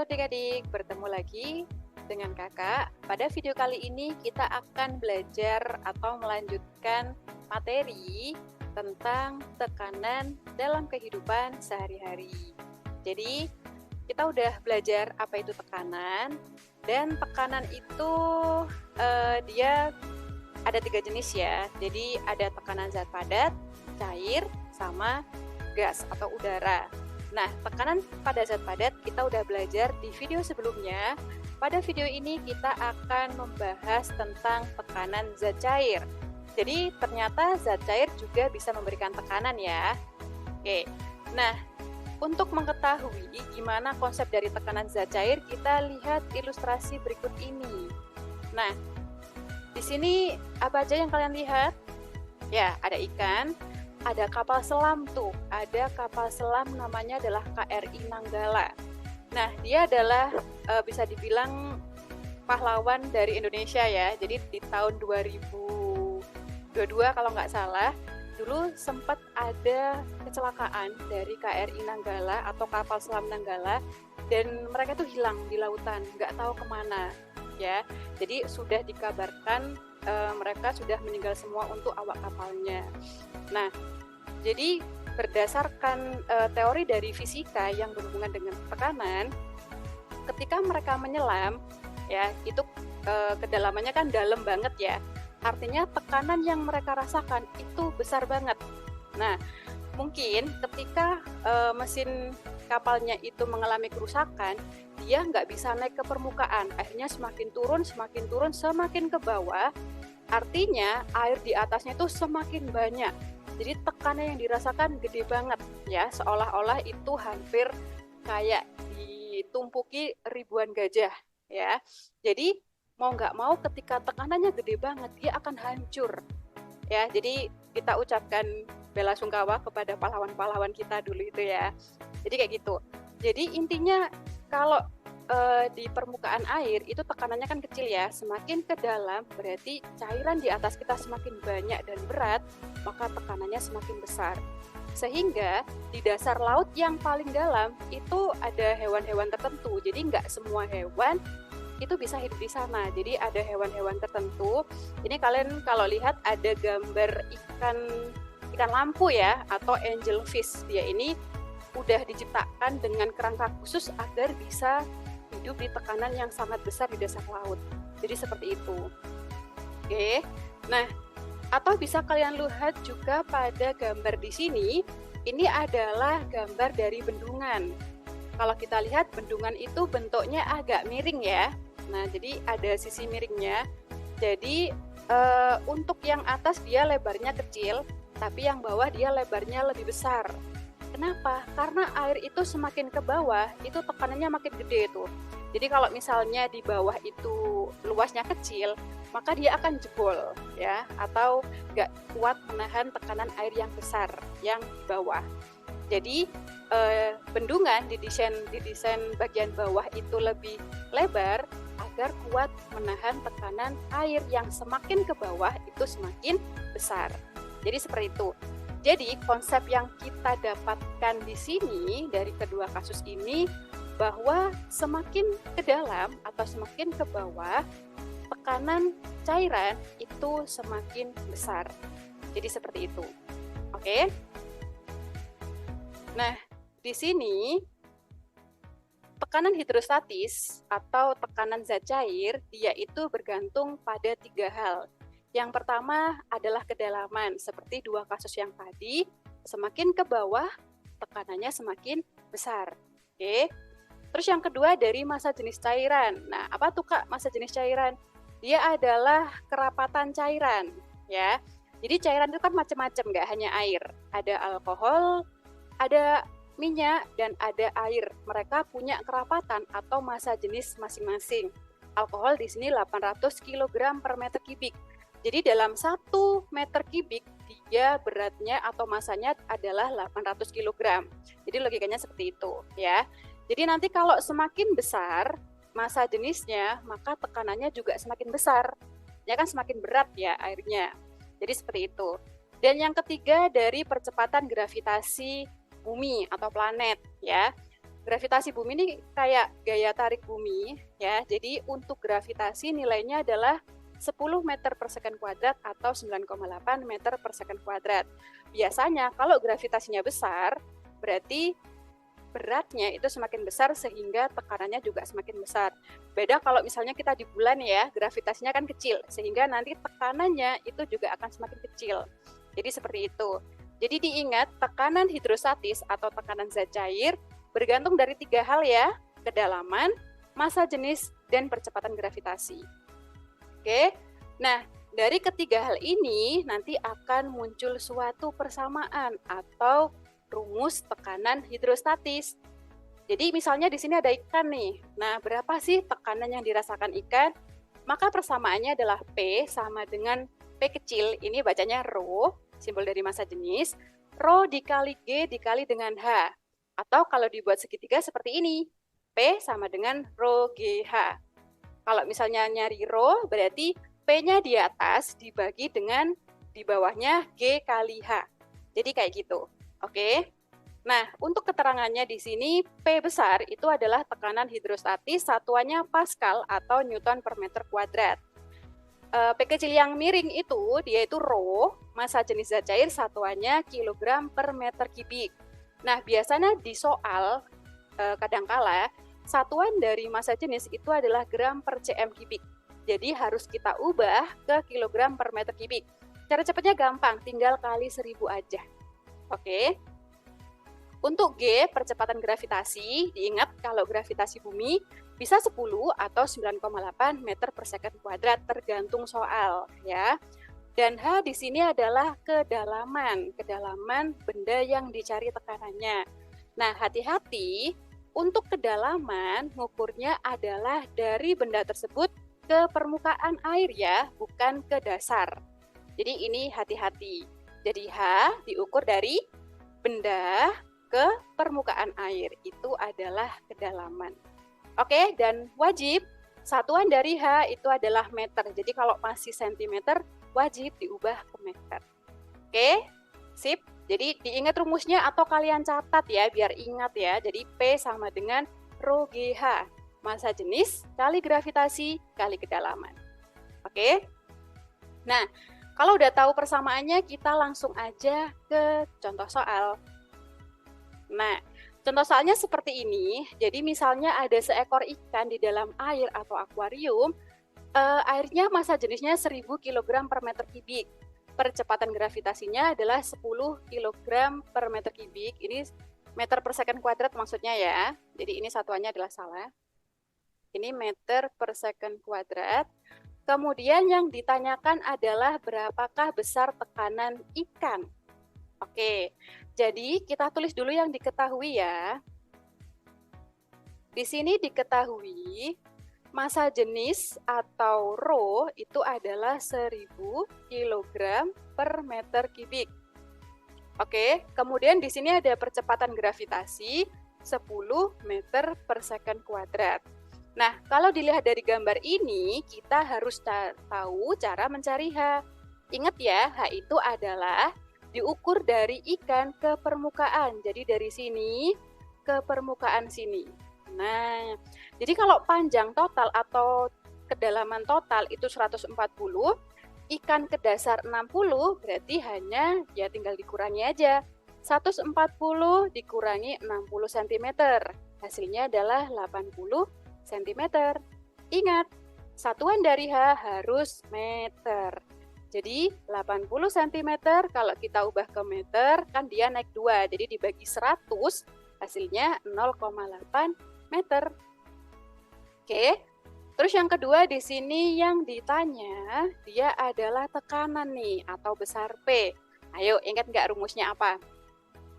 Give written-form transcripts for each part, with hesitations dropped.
Halo adik-adik, bertemu lagi dengan kakak. Pada video kali ini kita akan belajar atau melanjutkan materi tentang tekanan dalam kehidupan sehari-hari. Jadi kita udah belajar apa itu tekanan, dan tekanan itu dia ada 3 jenis ya. Jadi ada tekanan zat padat, cair, sama gas atau udara. Nah, tekanan pada zat padat kita udah belajar di video sebelumnya. Pada video ini kita akan membahas tentang tekanan zat cair. Jadi ternyata zat cair juga bisa memberikan tekanan ya. Oke, nah untuk mengetahui gimana konsep dari tekanan zat cair, kita lihat ilustrasi berikut ini. Nah, di sini apa aja yang kalian lihat? Ya, ada ikan. Ada kapal selam tuh, ada kapal selam namanya adalah KRI Nanggala. Nah, dia adalah bisa dibilang pahlawan dari Indonesia ya. Jadi di tahun 2022 kalau nggak salah, dulu sempat ada kecelakaan dari KRI Nanggala atau kapal selam Nanggala, dan mereka tuh hilang di lautan, nggak tahu kemana ya. Jadi sudah dikabarkan mereka sudah meninggal semua untuk awak kapalnya. Nah, jadi berdasarkan teori dari fisika yang berhubungan dengan tekanan, ketika mereka menyelam, ya itu kedalamannya kan dalam banget ya. Artinya tekanan yang mereka rasakan itu besar banget. Nah, mungkin ketika mesin kapalnya itu mengalami kerusakan, dia nggak bisa naik ke permukaan. Akhirnya semakin turun, semakin ke bawah. Artinya air di atasnya itu semakin banyak. Jadi tekanan yang dirasakan gede banget ya, seolah-olah itu hampir kayak ditumpuki ribuan gajah ya. Jadi mau nggak mau ketika tekanannya gede banget, dia akan hancur ya. Jadi kita ucapkan bela sungkawa kepada pahlawan-pahlawan kita dulu itu ya. Jadi kayak gitu. Jadi intinya kalau di permukaan air itu tekanannya kan kecil ya, semakin ke dalam berarti cairan di atas kita semakin banyak dan berat, maka tekanannya semakin besar. Sehingga di dasar laut yang paling dalam itu ada hewan-hewan tertentu, jadi nggak semua hewan itu bisa hidup di sana. Jadi ada hewan-hewan tertentu. Ini kalian kalau lihat ada gambar ikan lampu ya, atau angelfish. Dia ini udah diciptakan dengan kerangka khusus agar bisa hidup di tekanan yang sangat besar di dasar laut. Jadi seperti itu. Oke. Nah, atau bisa kalian lihat juga pada gambar di sini, ini adalah gambar dari bendungan. Kalau kita lihat bendungan itu bentuknya agak miring ya. Nah, jadi ada sisi miringnya. Jadi untuk yang atas dia lebarnya kecil, tapi yang bawah dia lebarnya lebih besar. Kenapa? Karena air itu semakin ke bawah, itu tekanannya makin gede tuh. Jadi kalau misalnya di bawah itu luasnya kecil, maka dia akan jebol ya, atau nggak kuat menahan tekanan air yang besar yang di bawah. Jadi bendungan didesain bagian bawah itu lebih lebar agar kuat menahan tekanan air yang semakin ke bawah itu semakin besar. Jadi seperti itu. Jadi konsep yang kita dapatkan di sini dari kedua kasus ini, bahwa semakin ke dalam atau semakin ke bawah, tekanan cairan itu semakin besar. Jadi seperti itu. Oke? Nah, di sini tekanan hidrostatis atau tekanan zat cair, dia itu bergantung pada 3 hal. Yang pertama adalah kedalaman, seperti 2 kasus yang tadi, semakin ke bawah, tekanannya semakin besar. Oke. Terus yang kedua dari massa jenis cairan. Nah, apa tuh Kak massa jenis cairan? Dia adalah kerapatan cairan, ya. Jadi cairan itu kan macam-macam, nggak hanya air. Ada alkohol, ada minyak, dan ada air. Mereka punya kerapatan atau massa jenis masing-masing. Alkohol di sini 800 kg per meter kubik. Jadi dalam 1 meter kubik dia beratnya atau masanya adalah 800 kg. Jadi logikanya seperti itu ya. Jadi nanti kalau semakin besar massa jenisnya, maka tekanannya juga semakin besar. Ya kan semakin berat ya airnya. Jadi seperti itu. Dan yang ketiga dari percepatan gravitasi bumi atau planet ya. gravitasi bumi ini kayak gaya tarik bumi ya. Jadi untuk gravitasi nilainya adalah 10 meter per second kuadrat atau 9,8 meter per second kuadrat. Biasanya kalau gravitasinya besar, berarti beratnya itu semakin besar sehingga tekanannya juga semakin besar. Beda kalau misalnya kita di bulan ya, gravitasinya kan kecil, sehingga nanti tekanannya itu juga akan semakin kecil. Jadi seperti itu. Jadi diingat, tekanan hidrostatis atau tekanan zat cair bergantung dari 3 hal ya, kedalaman, massa jenis, dan percepatan gravitasi. Oke, nah dari ketiga hal ini nanti akan muncul suatu persamaan atau rumus tekanan hidrostatis. Jadi misalnya di sini ada ikan nih, nah berapa sih tekanan yang dirasakan ikan? Maka persamaannya adalah P sama dengan P kecil, ini bacanya rho, simbol dari massa jenis, rho dikali G dikali dengan H. Atau kalau dibuat segitiga seperti ini, P sama dengan rho GH. Kalau misalnya nyari rho, berarti P-nya di atas dibagi dengan di bawahnya G kali H. Jadi kayak gitu, oke? Nah, untuk keterangannya di sini, P besar itu adalah tekanan hidrostatis, satuannya Pascal atau Newton per meter kuadrat. P kecil yang miring itu, dia itu rho, massa jenis zat cair satuannya kilogram per meter kubik. Nah, biasanya di soal, kadangkala, satuan dari massa jenis itu adalah gram per cm kubik. Jadi harus kita ubah ke kilogram per meter kubik. Cara cepatnya gampang, tinggal kali 1000 aja. Oke. Untuk G, percepatan gravitasi, diingat kalau gravitasi bumi bisa 10 atau 9,8 meter per second kuadrat tergantung soal ya. Dan H di sini adalah kedalaman benda yang dicari tekanannya. Nah, hati-hati untuk kedalaman ngukurnya adalah dari benda tersebut ke permukaan air ya, bukan ke dasar. Jadi ini hati-hati. Jadi H diukur dari benda ke permukaan air, itu adalah kedalaman. Oke, dan wajib satuan dari H itu adalah meter. Jadi kalau masih sentimeter, wajib diubah ke meter. Oke, sip. Jadi diingat rumusnya atau kalian catat ya, biar ingat ya. Jadi P sama dengan rho GH, massa jenis kali gravitasi kali kedalaman. Oke. Nah, kalau udah tahu persamaannya, kita langsung aja ke contoh soal. Nah, contoh soalnya seperti ini. Jadi misalnya ada seekor ikan di dalam air atau akuarium, airnya massa jenisnya 1000 kg per meter kubik. Percepatan gravitasinya adalah 10 kg per meter kubik. Ini meter per second kuadrat maksudnya ya. Jadi ini satuannya adalah salah. Ini meter per second kuadrat. Kemudian yang ditanyakan adalah berapakah besar tekanan ikan. Oke, jadi kita tulis dulu yang diketahui ya. Di sini diketahui massa jenis atau rho itu adalah 1000 kg per meter kubik. Oke, kemudian di sini ada percepatan gravitasi 10 meter per second kuadrat. Nah, kalau dilihat dari gambar ini, kita harus tahu cara mencari H. Ingat ya, H itu adalah diukur dari ikan ke permukaan. Jadi dari sini ke permukaan sini. Nah, jadi kalau panjang total atau kedalaman total itu 140, ikan ke dasar 60 berarti hanya ya tinggal dikurangi aja. 140 dikurangi 60 cm. Hasilnya adalah 80 cm. Ingat, satuan dari H harus meter. Jadi 80 cm kalau kita ubah ke meter kan dia naik 2. Jadi dibagi 100 hasilnya 0,8 meter. Oke. Terus yang kedua di sini yang ditanya dia adalah tekanan nih atau besar P. Ayo ingat nggak rumusnya apa?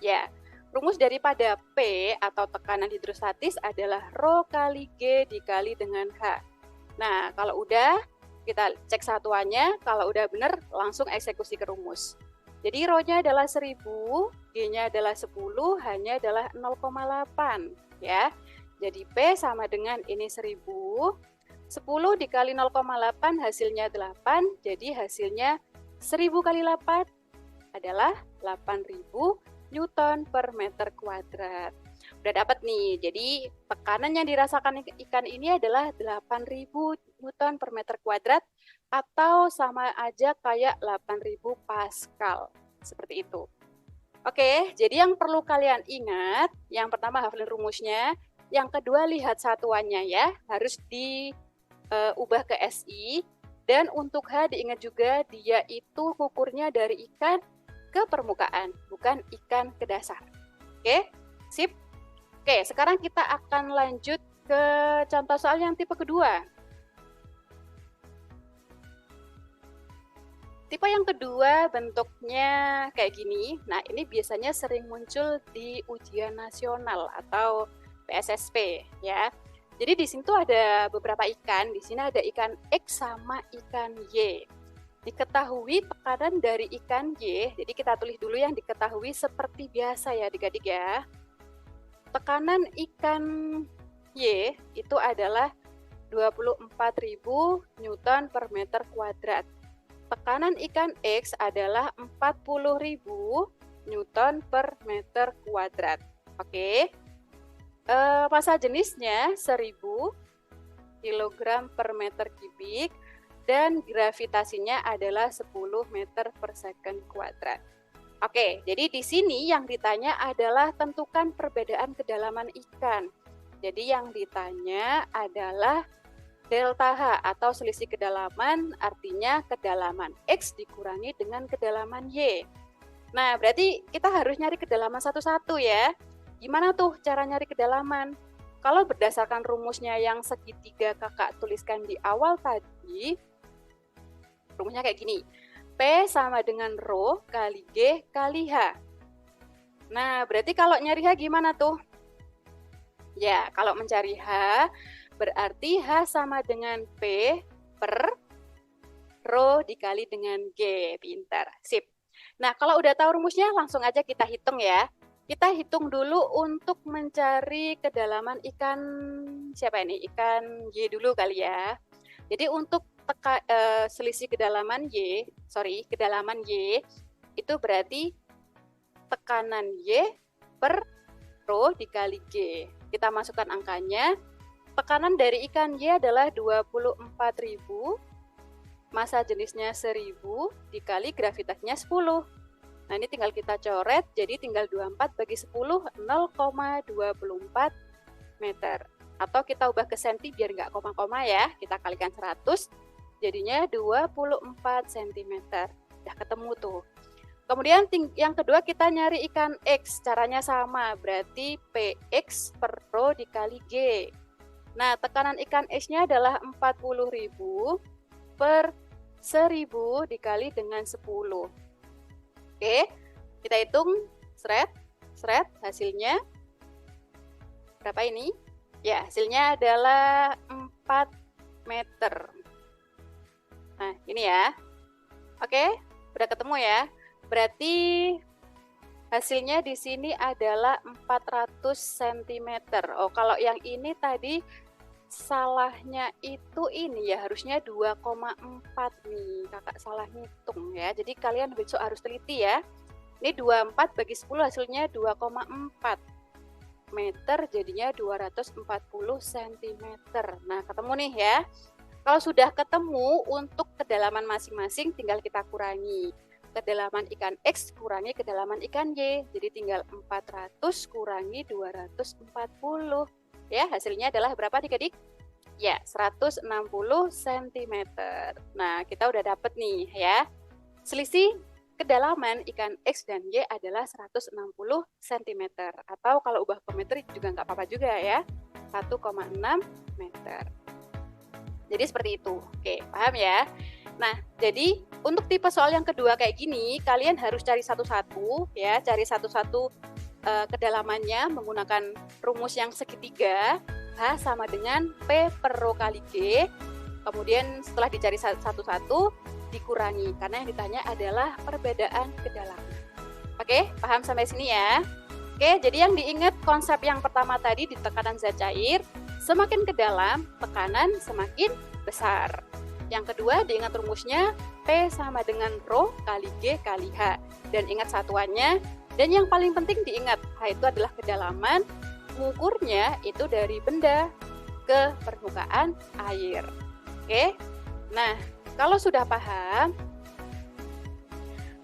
Ya, rumus daripada P atau tekanan hidrostatis adalah rho kali G dikali dengan H. Nah, kalau udah kita cek satuannya, kalau udah benar langsung eksekusi ke rumus. Jadi rho-nya adalah 1000, G-nya adalah 10, H-nya adalah 0,8 ya. Jadi P sama dengan ini 1000, 10 dikali 0,8 hasilnya 8, jadi hasilnya 1000 kali 8 adalah 8000 Newton per meter kuadrat. Udah dapat nih. Jadi tekanan yang dirasakan ikan ini adalah 8.000 Newton per meter kuadrat atau sama aja kayak 8.000 Pascal. Seperti itu. Oke, jadi yang perlu kalian ingat, yang pertama hafalin rumusnya, yang kedua lihat satuannya ya, harus diubah ke SI, dan untuk H diingat juga dia itu ukurnya dari ikan ke permukaan, bukan ikan ke dasar. Oke, sip. Oke, sekarang kita akan lanjut ke contoh soal yang tipe kedua. Tipe yang kedua bentuknya kayak gini. Nah, ini biasanya sering muncul di ujian nasional atau PSSP ya. Jadi di sini tuh ada beberapa ikan. Di sini ada ikan X sama ikan Y. Diketahui tekanan dari ikan Y. Jadi kita tulis dulu yang diketahui seperti biasa ya adik-adik ya. Tekanan ikan Y itu adalah 24.000 Newton per meter kuadrat. Tekanan ikan X adalah 40.000 Newton per meter kuadrat. Oke. Massa jenisnya 1000 kg per meter kubik dan gravitasinya adalah 10 meter per second kuadrat. Oke, jadi di sini yang ditanya adalah tentukan perbedaan kedalaman ikan. Jadi yang ditanya adalah delta H atau selisih kedalaman, artinya kedalaman X dikurangi dengan kedalaman Y. Nah, berarti kita harus nyari kedalaman satu-satu ya. Gimana tuh cara nyari kedalaman? Kalau berdasarkan rumusnya yang segitiga kakak tuliskan di awal tadi, rumusnya kayak gini. P sama dengan Rho kali G kali H. Nah, berarti kalau nyari H gimana tuh? Ya, kalau mencari H, berarti H sama dengan P per Rho dikali dengan G. Pintar, sip. Nah, kalau udah tahu rumusnya, langsung aja kita hitung ya. Kita hitung dulu untuk mencari kedalaman ikan, siapa ini? Ikan Y dulu kali ya. Jadi untuk selisih kedalaman kedalaman Y itu berarti tekanan Y per Rho dikali G. Kita masukkan angkanya. Tekanan dari ikan Y adalah 24.000, massa jenisnya 1000 dikali gravitasinya 10. Nah, ini tinggal kita coret, jadi tinggal 24 bagi 10, 0,24 meter. Atau kita ubah ke senti biar nggak koma-koma ya, kita kalikan 100, jadinya 24 cm. Udah ketemu tuh. Kemudian yang kedua kita nyari ikan X, caranya sama, berarti PX per Rho dikali G. Nah, tekanan ikan X-nya adalah 40.000 per 1000 dikali dengan 10. Oke, kita hitung, seret, hasilnya. Berapa ini? Ya, hasilnya adalah 4 meter. Nah, ini ya. Oke, udah ketemu ya. Berarti hasilnya di sini adalah 400 cm. Oh, kalau yang ini tadi salahnya itu ini ya, harusnya 2,4 nih. Kakak salah ngitung ya. Jadi kalian besok harus teliti ya. Ini 24 bagi 10 hasilnya 2,4 meter, jadinya 240 cm. Nah, ketemu nih ya. Kalau sudah ketemu, untuk kedalaman masing-masing tinggal kita kurangi. Kedalaman ikan X kurangi kedalaman ikan Y. Jadi tinggal 400 kurangi 240. Ya, hasilnya adalah berapa adik-adik? Ya, 160 cm. Nah, kita udah dapet nih ya. Selisih kedalaman ikan X dan Y adalah 160 cm. Atau kalau ubah ke meter juga nggak apa-apa juga ya. 1,6 meter. Jadi seperti itu. Oke, paham ya? Nah, jadi untuk tipe soal yang kedua kayak gini, kalian harus cari satu-satu ya, cari satu-satu kedalamannya menggunakan rumus yang segitiga. H sama dengan P per Rho kali G. Kemudian setelah dicari satu-satu, dikurangi karena yang ditanya adalah perbedaan kedalaman. Oke, paham sampai sini ya? Oke, jadi yang diingat konsep yang pertama tadi di tekanan zat cair, semakin ke dalam, tekanan semakin besar. Yang kedua, diingat rumusnya P sama dengan Rho kali G kali H. Dan ingat satuannya. Dan yang paling penting diingat, H itu adalah kedalaman, mengukurnya itu dari benda ke permukaan air. Oke, nah kalau sudah paham,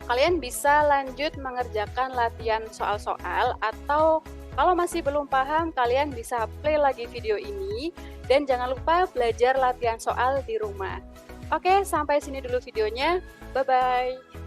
kalian bisa lanjut mengerjakan latihan soal-soal, atau kalau masih belum paham, kalian bisa play lagi video ini, dan jangan lupa belajar latihan soal di rumah. Oke, sampai sini dulu videonya. Bye-bye.